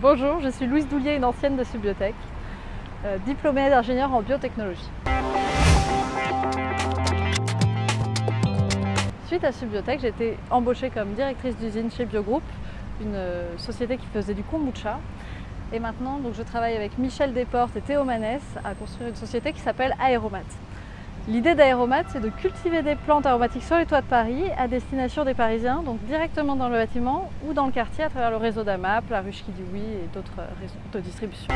Bonjour, je suis Louise Doulier, une ancienne de Subiotech, diplômée d'ingénieur en biotechnologie. Suite à Subiotech, j'ai été embauchée comme directrice d'usine chez Biogroup, une société qui faisait du kombucha. Et maintenant, donc, je travaille avec Michel Desportes et Théo Manès à construire une société qui s'appelle Aéromat. L'idée d'Aéromat, c'est de cultiver des plantes aromatiques sur les toits de Paris à destination des Parisiens, donc directement dans le bâtiment ou dans le quartier à travers le réseau d'AMAP, la ruche qui dit oui et d'autres réseaux de distribution.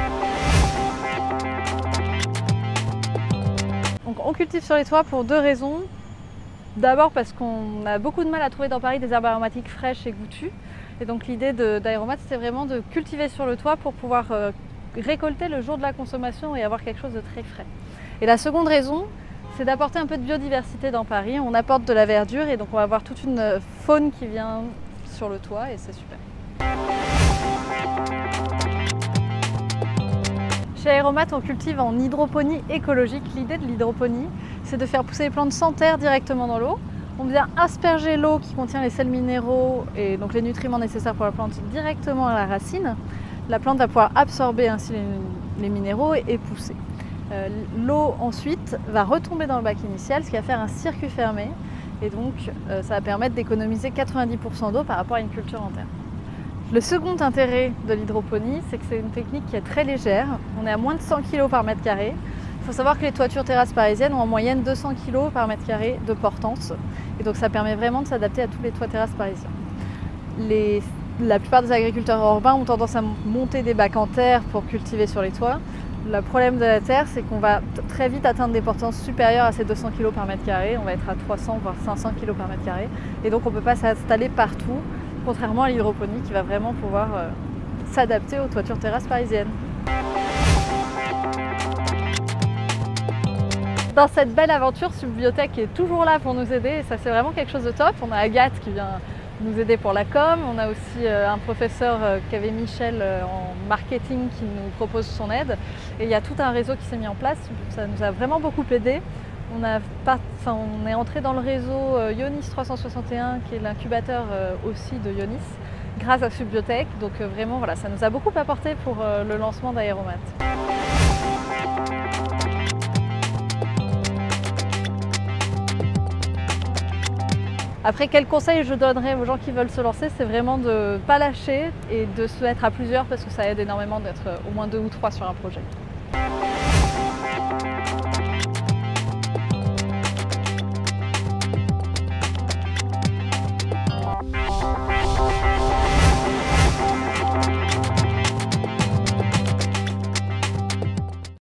Donc, on cultive sur les toits pour deux raisons. D'abord parce qu'on a beaucoup de mal à trouver dans Paris des herbes aromatiques fraîches et goûtues. Et donc l'idée d'Aéromat, c'était vraiment de cultiver sur le toit pour pouvoir récolter le jour de la consommation et avoir quelque chose de très frais. Et la seconde raison, c'est d'apporter un peu de biodiversité dans Paris. On apporte de la verdure et donc on va avoir toute une faune qui vient sur le toit et c'est super. Chez Aéromat, on cultive en hydroponie écologique. L'idée de l'hydroponie, c'est de faire pousser les plantes sans terre directement dans l'eau. On vient asperger l'eau qui contient les sels minéraux et donc les nutriments nécessaires pour la plante directement à la racine. La plante va pouvoir absorber ainsi les minéraux et pousser. L'eau ensuite va retomber dans le bac initial, ce qui va faire un circuit fermé et donc ça va permettre d'économiser 90% d'eau par rapport à une culture en terre. Le second intérêt de l'hydroponie, c'est que c'est une technique qui est très légère. On est à moins de 100 kg par mètre carré. Il faut savoir que les toitures terrasses parisiennes ont en moyenne 200 kg par mètre carré de portance. Et donc ça permet vraiment de s'adapter à tous les toits terrasses parisiens. La plupart des agriculteurs urbains ont tendance à monter des bacs en terre pour cultiver sur les toits. Le problème de la terre, c'est qu'on va très vite atteindre des portances supérieures à ces 200 kg par mètre carré. On va être à 300 voire 500 kg par mètre carré. Et donc on ne peut pas s'installer partout, contrairement à l'hydroponie qui va vraiment pouvoir s'adapter aux toitures terrasses parisiennes. Dans cette belle aventure, Subiotech est toujours là pour nous aider et ça c'est vraiment quelque chose de top. On a Agathe qui vient nous aider pour la com, on a aussi un professeur qu'avait Michel en marketing qui nous propose son aide et il y a tout un réseau qui s'est mis en place, ça nous a vraiment beaucoup aidé. On est entré dans le réseau Ionis 361 qui est l'incubateur aussi de Ionis grâce à Subiotech, donc vraiment voilà, ça nous a beaucoup apporté pour le lancement d'Aéromat. Après, quel conseil je donnerais aux gens qui veulent se lancer, c'est vraiment de ne pas lâcher et de se mettre à plusieurs parce que ça aide énormément d'être au moins 2 ou 3 sur un projet.